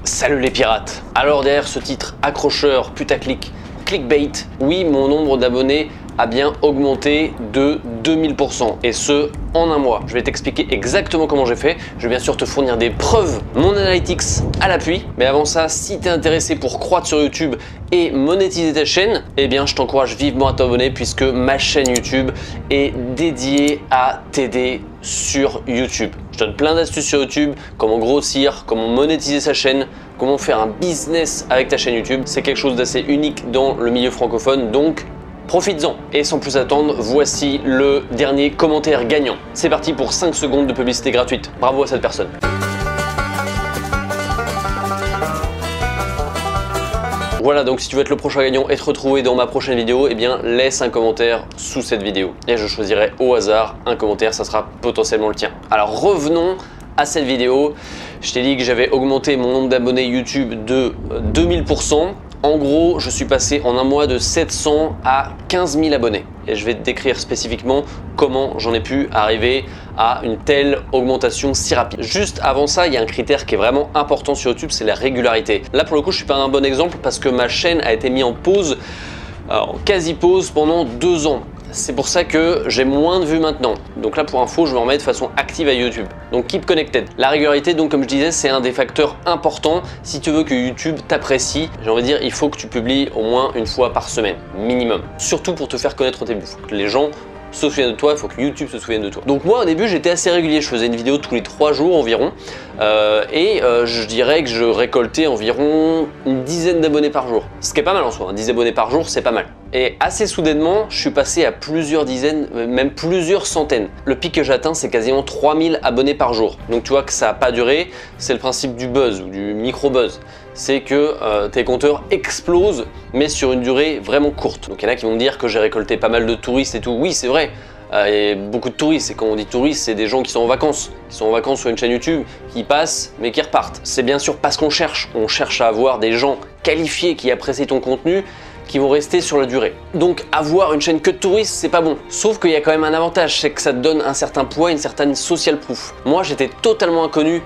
Salut les pirates! Alors derrière ce titre accrocheur, putaclic, clickbait, oui mon nombre d'abonnés a bien augmenté de 2000% et ce en un mois. Je vais t'expliquer exactement comment j'ai fait. Je vais bien sûr te fournir des preuves, mon analytics à l'appui. Mais avant ça, si tu es intéressé pour croître sur YouTube et monétiser ta chaîne, eh bien je t'encourage vivement à t'abonner puisque ma chaîne YouTube est dédiée à t'aider sur YouTube. Je donne plein d'astuces sur YouTube, comment grossir, comment monétiser sa chaîne, comment faire un business avec ta chaîne YouTube. C'est quelque chose d'assez unique dans le milieu francophone, donc profites-en. Et sans plus attendre, voici le dernier commentaire gagnant. C'est parti pour 5 secondes de publicité gratuite. Bravo à cette personne. Voilà, donc si tu veux être le prochain gagnant et te retrouver dans ma prochaine vidéo, eh bien laisse un commentaire sous cette vidéo. Et je choisirai au hasard un commentaire, ça sera potentiellement le tien. Alors revenons à cette vidéo. Je t'ai dit que j'avais augmenté mon nombre d'abonnés YouTube de 2000%. En gros, je suis passé en un mois de 700 à 15 000 abonnés. Et je vais te décrire spécifiquement comment j'en ai pu arriver à une telle augmentation si rapide. Juste avant ça, il y a un critère qui est vraiment important sur YouTube, c'est la régularité. Là, pour le coup, je suis pas un bon exemple parce que ma chaîne a été mise en pause, en quasi-pause pendant 2 ans. C'est pour ça que j'ai moins de vues maintenant. Donc là, pour info, je me remets de façon active à YouTube. Donc keep connected. La régularité, donc comme je disais, c'est un des facteurs importants. Si tu veux que YouTube t'apprécie, j'ai envie de dire, il faut que tu publies au moins une fois par semaine, minimum. Surtout pour te faire connaître au début. Il faut que les gens se souviennent de toi, il faut que YouTube se souvienne de toi. Donc moi au début j'étais assez régulier, je faisais une vidéo tous les 3 jours environ je dirais que je récoltais environ une dizaine d'abonnés par jour. Ce qui est pas mal en soi, 10 abonnés par jour c'est pas mal. Et assez soudainement je suis passé à plusieurs dizaines, même plusieurs centaines. Le pic que j'atteins c'est quasiment 3000 abonnés par jour. Donc tu vois que ça n'a pas duré, c'est le principe du buzz ou du micro-buzz. C'est que tes compteurs explosent mais sur une durée vraiment courte. Donc il y en a qui vont me dire que j'ai récolté pas mal de touristes et tout. Oui c'est vrai, et beaucoup de touristes, et quand on dit touristes c'est des gens qui sont en vacances. Qui sont en vacances sur une chaîne YouTube, qui passent mais qui repartent. C'est bien sûr parce qu'on cherche à avoir des gens qualifiés qui apprécient ton contenu, qui vont rester sur la durée. Donc avoir une chaîne que de touristes, c'est pas bon. Sauf qu'il y a quand même un avantage, c'est que ça te donne un certain poids, une certaine social proof. Moi j'étais totalement inconnu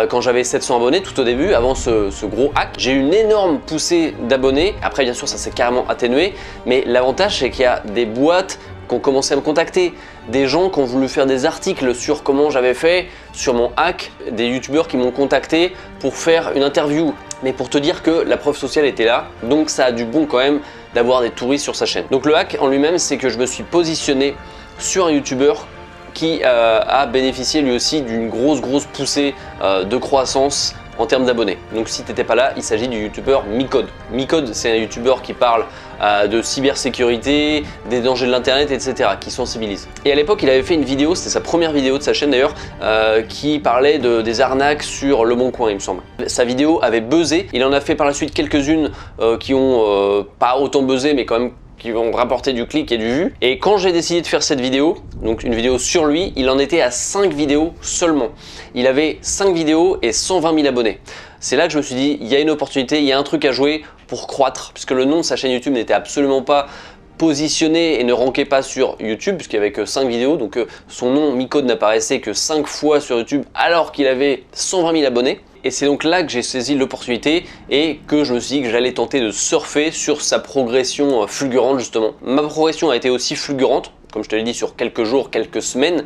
quand j'avais 700 abonnés tout au début, avant ce gros hack. J'ai eu une énorme poussée d'abonnés. Après bien sûr ça s'est carrément atténué, mais l'avantage c'est qu'il y a des boîtes qui ont commencé à me contacter, des gens qui ont voulu faire des articles sur comment j'avais fait sur mon hack, des youtubeurs qui m'ont contacté pour faire une interview. Mais pour te dire que la preuve sociale était là, donc ça a du bon quand même d'avoir des touristes sur sa chaîne. Donc le hack en lui-même, c'est que je me suis positionné sur un youtubeur qui a bénéficié lui aussi d'une grosse poussée de croissance en termes d'abonnés. Donc si tu n'étais pas là, il s'agit du youtubeur Micode. Micode, c'est un youtubeur qui parle de cybersécurité, des dangers de l'internet, etc., qui sensibilise. Et à l'époque, il avait fait une vidéo, c'était sa première vidéo de sa chaîne d'ailleurs, qui parlait des arnaques sur Le Bon Coin, il me semble. Sa vidéo avait buzzé, il en a fait par la suite quelques-unes qui ont pas autant buzzé, mais quand même qui vont rapporter du clic et du vu. Et quand j'ai décidé de faire cette vidéo, donc une vidéo sur lui, il en était à 5 vidéos seulement. Il avait 5 vidéos et 120 000 abonnés. C'est là que je me suis dit, il y a une opportunité, il y a un truc à jouer pour croître, puisque le nom de sa chaîne YouTube n'était absolument pas positionné et ne rankait pas sur YouTube, puisqu'il n'y avait que 5 vidéos, donc son nom Micode n'apparaissait que 5 fois sur YouTube alors qu'il avait 120 000 abonnés. Et c'est donc là que j'ai saisi l'opportunité et que je me suis dit que j'allais tenter de surfer sur sa progression fulgurante justement. Ma progression a été aussi fulgurante, comme je te l'ai dit, sur quelques jours, quelques semaines.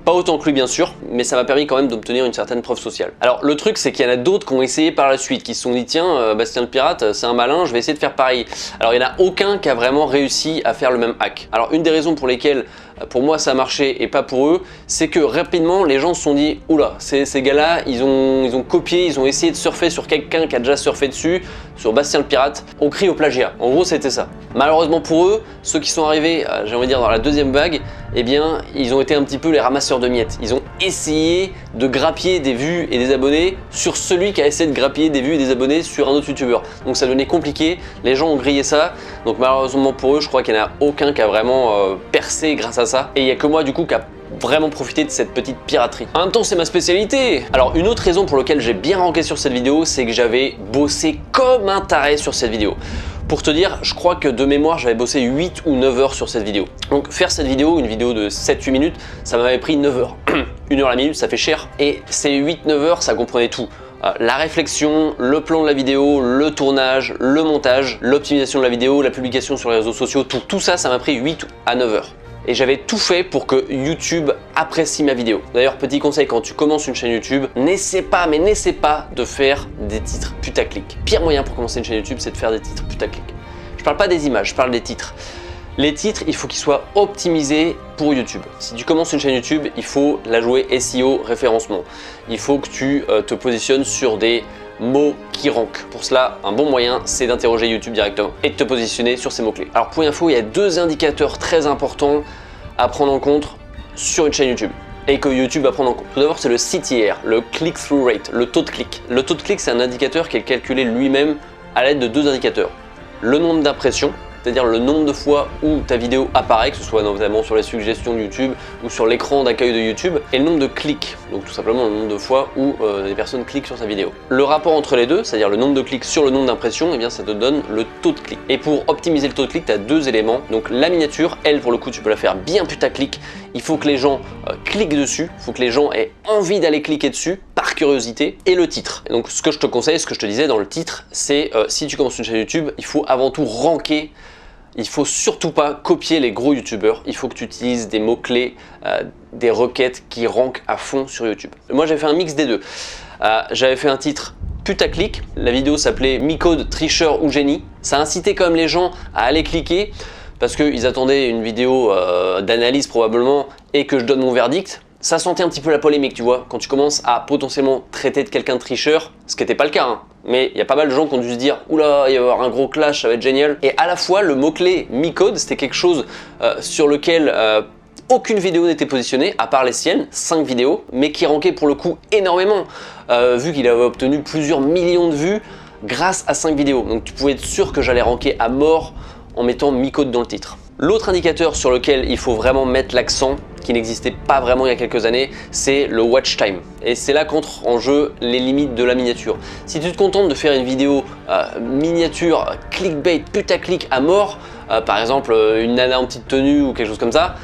Pas autant que lui bien sûr, mais ça m'a permis quand même d'obtenir une certaine preuve sociale. Alors le truc c'est qu'il y en a d'autres qui ont essayé par la suite, qui se sont dit tiens Bastien le pirate c'est un malin, je vais essayer de faire pareil. Alors il n'y en a aucun qui a vraiment réussi à faire le même hack. Alors une des raisons pour lesquelles pour moi ça a marché et pas pour eux, c'est que rapidement les gens se sont dit oula, ces gars-là ils ont copié, ils ont essayé de surfer sur quelqu'un qui a déjà surfé dessus, sur Bastien le pirate, on crie au plagiat. En gros c'était ça. Malheureusement pour eux, ceux qui sont arrivés, j'ai envie de dire dans la deuxième vague, eh bien ils ont été un petit peu les ramasseurs de miettes. Ils ont essayé de grappiller des vues et des abonnés sur celui qui a essayé de grappiller des vues et des abonnés sur un autre youtubeur. Donc ça devenait compliqué, les gens ont grillé ça, donc malheureusement pour eux je crois qu'il n'y en a aucun qui a vraiment percé grâce à ça. Et il n'y a que moi du coup qui a vraiment profiter de cette petite piraterie. En même temps, c'est ma spécialité. Alors, une autre raison pour laquelle j'ai bien ranké sur cette vidéo, c'est que j'avais bossé comme un taré sur cette vidéo. Pour te dire, je crois que de mémoire, j'avais bossé 8 ou 9 heures sur cette vidéo. Donc faire cette vidéo, une vidéo de 7-8 minutes, ça m'avait pris 9 heures. 1 heure la minute, ça fait cher. Et ces 8-9 heures, ça comprenait tout. la réflexion, le plan de la vidéo, le tournage, le montage, l'optimisation de la vidéo, la publication sur les réseaux sociaux, tout ça, ça m'a pris 8 à 9 heures. Et j'avais tout fait pour que YouTube apprécie ma vidéo. D'ailleurs, petit conseil, quand tu commences une chaîne YouTube, n'essaie pas de faire des titres putaclic. Pire moyen pour commencer une chaîne YouTube, c'est de faire des titres putaclic. Je parle pas des images, je parle des titres. Les titres, il faut qu'ils soient optimisés pour YouTube. Si tu commences une chaîne YouTube, il faut la jouer SEO, référencement. Il faut que tu te positionnes sur des mots qui rankent. Pour cela, un bon moyen, c'est d'interroger YouTube directement et de te positionner sur ces mots-clés. Alors pour info, il y a 2 indicateurs très importants à prendre en compte sur une chaîne YouTube et que YouTube va prendre en compte. Tout d'abord, c'est le CTR, le click-through rate, le taux de clic. Le taux de clic, c'est un indicateur qui est calculé lui-même à l'aide de 2 indicateurs. Le nombre d'impressions, c'est-à-dire le nombre de fois où ta vidéo apparaît, que ce soit notamment sur les suggestions de YouTube ou sur l'écran d'accueil de YouTube, et le nombre de clics, donc tout simplement le nombre de fois où les personnes cliquent sur ta vidéo. Le rapport entre les deux, c'est-à-dire le nombre de clics sur le nombre d'impressions, eh bien ça te donne le taux de clic. Et pour optimiser le taux de clic, tu as 2 éléments. Donc la miniature, elle pour le coup tu peux la faire bien putaclic, il faut que les gens cliquent dessus, il faut que les gens aient envie d'aller cliquer dessus par curiosité, et le titre. Et donc ce que je te conseille, ce que je te disais dans le titre, c'est si tu commences une chaîne YouTube, il faut avant tout ranker. Il faut surtout pas copier les gros youtubeurs, il faut que tu utilises des mots-clés, des requêtes qui rankent à fond sur YouTube. Moi j'avais fait un mix des deux. J'avais fait un titre putaclic, la vidéo s'appelait Mi-Code, tricheur ou génie. Ça incitait quand même les gens à aller cliquer parce qu'ils attendaient une vidéo d'analyse probablement et que je donne mon verdict. Ça sentait un petit peu la polémique, tu vois, quand tu commences à potentiellement traiter de quelqu'un de tricheur, ce qui n'était pas le cas, hein. Mais il y a pas mal de gens qui ont dû se dire « Oula, il va y avoir un gros clash, ça va être génial ». Et à la fois, le mot-clé Mi-Code, c'était quelque chose sur lequel aucune vidéo n'était positionnée, à part les siennes, 5 vidéos, mais qui rankait pour le coup énormément, vu qu'il avait obtenu plusieurs millions de vues grâce à 5 vidéos. Donc tu pouvais être sûr que j'allais ranker à mort en mettant Mi-Code dans le titre. L'autre indicateur sur lequel il faut vraiment mettre l'accent, qui n'existait pas vraiment il y a quelques années, c'est le watch time. Et c'est là qu'entrent en jeu les limites de la miniature. Si tu te contentes de faire une vidéo miniature, clickbait, putaclic à mort, par exemple une nana en petite tenue ou quelque chose comme ça,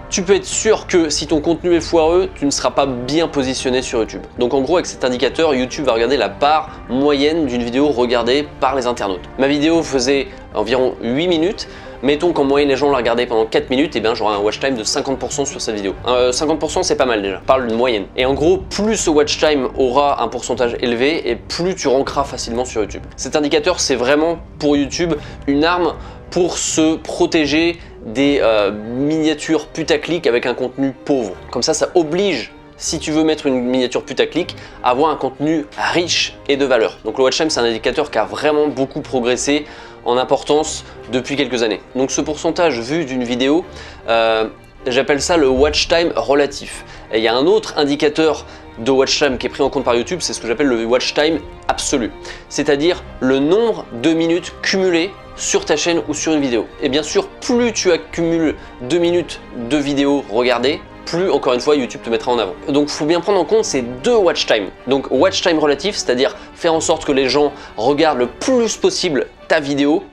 tu peux être sûr que si ton contenu est foireux, tu ne seras pas bien positionné sur YouTube. Donc en gros, avec cet indicateur, YouTube va regarder la part moyenne d'une vidéo regardée par les internautes. Ma vidéo faisait environ 8 minutes. Mettons qu'en moyenne les gens la regardaient pendant 4 minutes, et bien j'aurai un watch time de 50% sur cette vidéo. 50% c'est pas mal déjà, je parle d'une moyenne. Et en gros, plus ce watch time aura un pourcentage élevé et plus tu rankeras facilement sur YouTube. Cet indicateur, c'est vraiment pour YouTube une arme pour se protéger des miniatures putaclic avec un contenu pauvre. Comme ça oblige, si tu veux mettre une miniature putaclic, à avoir un contenu riche et de valeur. Donc le watch time, c'est un indicateur qui a vraiment beaucoup progressé en importance depuis quelques années. Donc ce pourcentage vu d'une vidéo, j'appelle ça le watch time relatif. Et il y a un autre indicateur de watch time qui est pris en compte par YouTube, c'est ce que j'appelle le watch time absolu. C'est-à-dire le nombre de minutes cumulées sur ta chaîne ou sur une vidéo. Et bien sûr, plus tu accumules 2 minutes de vidéo regardée, plus, encore une fois, YouTube te mettra en avant. Donc il faut bien prendre en compte ces 2 watch time. Donc watch time relatif, c'est-à-dire faire en sorte que les gens regardent le plus possible ta vidéo,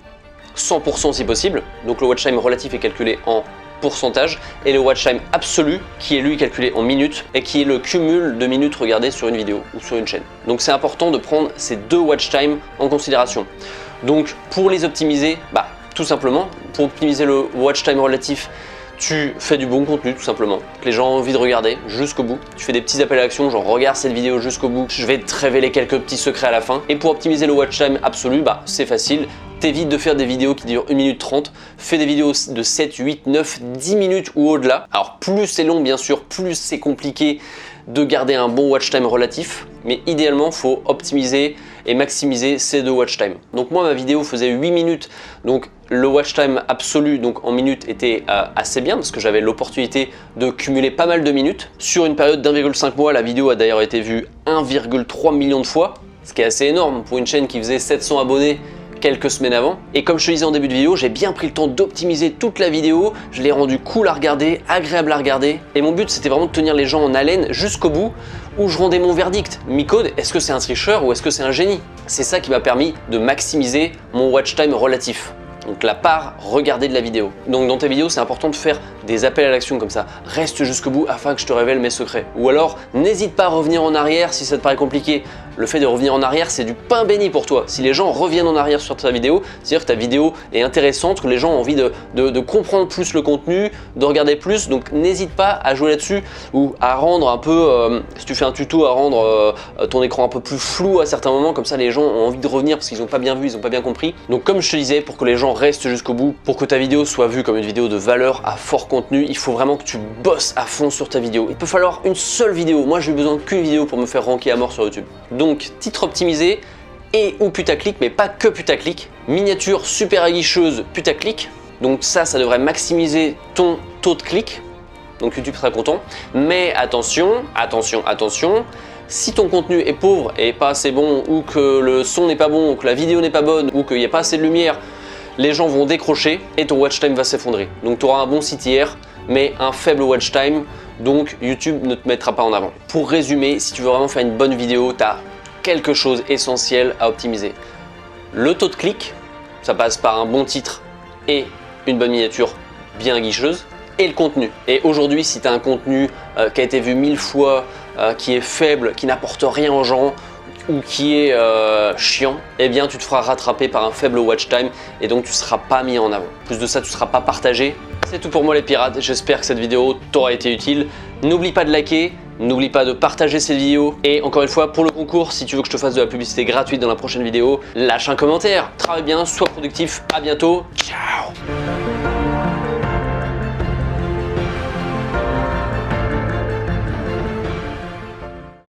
100% si possible. Donc le watch time relatif est calculé en pourcentage, et le watch time absolu qui est lui calculé en minutes et qui est le cumul de minutes regardées sur une vidéo ou sur une chaîne. Donc c'est important de prendre ces 2 watch time en considération. Donc pour les optimiser, tout simplement, pour optimiser le watch time relatif, tu fais du bon contenu tout simplement, que les gens ont envie de regarder jusqu'au bout. Tu fais des petits appels à l'action, genre regarde cette vidéo jusqu'au bout, je vais te révéler quelques petits secrets à la fin. Et pour optimiser le watch time absolu, c'est facile. T'évites de faire des vidéos qui durent 1 minute 30, fais des vidéos de 7, 8, 9, 10 minutes ou au-delà. Alors plus c'est long bien sûr, plus c'est compliqué de garder un bon watch time relatif, mais idéalement il faut optimiser et maximiser ces 2 watch time. Donc moi ma vidéo faisait 8 minutes, donc le watch time absolu donc en minutes était assez bien parce que j'avais l'opportunité de cumuler pas mal de minutes. Sur une période d'1,5 mois, la vidéo a d'ailleurs été vue 1,3 million de fois, ce qui est assez énorme pour une chaîne qui faisait 700 abonnés quelques semaines avant. Et comme je te disais en début de vidéo, j'ai bien pris le temps d'optimiser toute la vidéo, je l'ai rendu cool à regarder, agréable à regarder, et mon but c'était vraiment de tenir les gens en haleine jusqu'au bout, où je rendais mon verdict. Mi-Code, est-ce que c'est un tricheur ou est-ce que c'est un génie? C'est ça qui m'a permis de maximiser mon watch time relatif. Donc la part regardée de la vidéo. Donc dans tes vidéos, c'est important de faire des appels à l'action comme ça. Reste jusqu'au bout afin que je te révèle mes secrets. Ou alors, n'hésite pas à revenir en arrière si ça te paraît compliqué. Le fait de revenir en arrière, c'est du pain béni pour toi. Si les gens reviennent en arrière sur ta vidéo, c'est-à-dire que ta vidéo est intéressante, que les gens ont envie de comprendre plus le contenu, de regarder plus. Donc n'hésite pas à jouer là-dessus ou à rendre un peu, si tu fais un tuto, à rendre ton écran un peu plus flou à certains moments. Comme ça, les gens ont envie de revenir parce qu'ils n'ont pas bien vu, ils n'ont pas bien compris. Donc comme je te disais, pour que les gens restent jusqu'au bout, pour que ta vidéo soit vue comme une vidéo de valeur à fort contenu, il faut vraiment que tu bosses à fond sur ta vidéo. Il peut falloir une seule vidéo. Moi, j'ai besoin qu'une vidéo pour me faire ranker à mort sur YouTube. Donc, titre optimisé et ou putaclic, mais pas que putaclic. Miniature super aguicheuse putaclic. Donc ça devrait maximiser ton taux de clic. Donc YouTube sera content. Mais attention, attention, attention. Si ton contenu est pauvre et pas assez bon, ou que le son n'est pas bon, ou que la vidéo n'est pas bonne, ou qu'il n'y a pas assez de lumière, les gens vont décrocher et ton watch time va s'effondrer. Donc tu auras un bon CTR, mais un faible watch time. Donc YouTube ne te mettra pas en avant. Pour résumer, si tu veux vraiment faire une bonne vidéo, tu as quelque chose essentiel à optimiser. Le taux de clic, ça passe par un bon titre et une bonne miniature bien aguicheuse, et le contenu. Et aujourd'hui, si tu as un contenu qui a été vu 1000 fois, qui est faible, qui n'apporte rien aux gens, ou qui est chiant, eh bien tu te feras rattraper par un faible watch time et donc tu ne seras pas mis en avant. Plus de ça, tu ne seras pas partagé. C'est tout pour moi les pirates, j'espère que cette vidéo t'aura été utile. N'oublie pas de liker, n'oublie pas de partager cette vidéo. Et encore une fois, pour le concours, si tu veux que je te fasse de la publicité gratuite dans la prochaine vidéo, lâche un commentaire. Travaille bien, sois productif, à bientôt, ciao.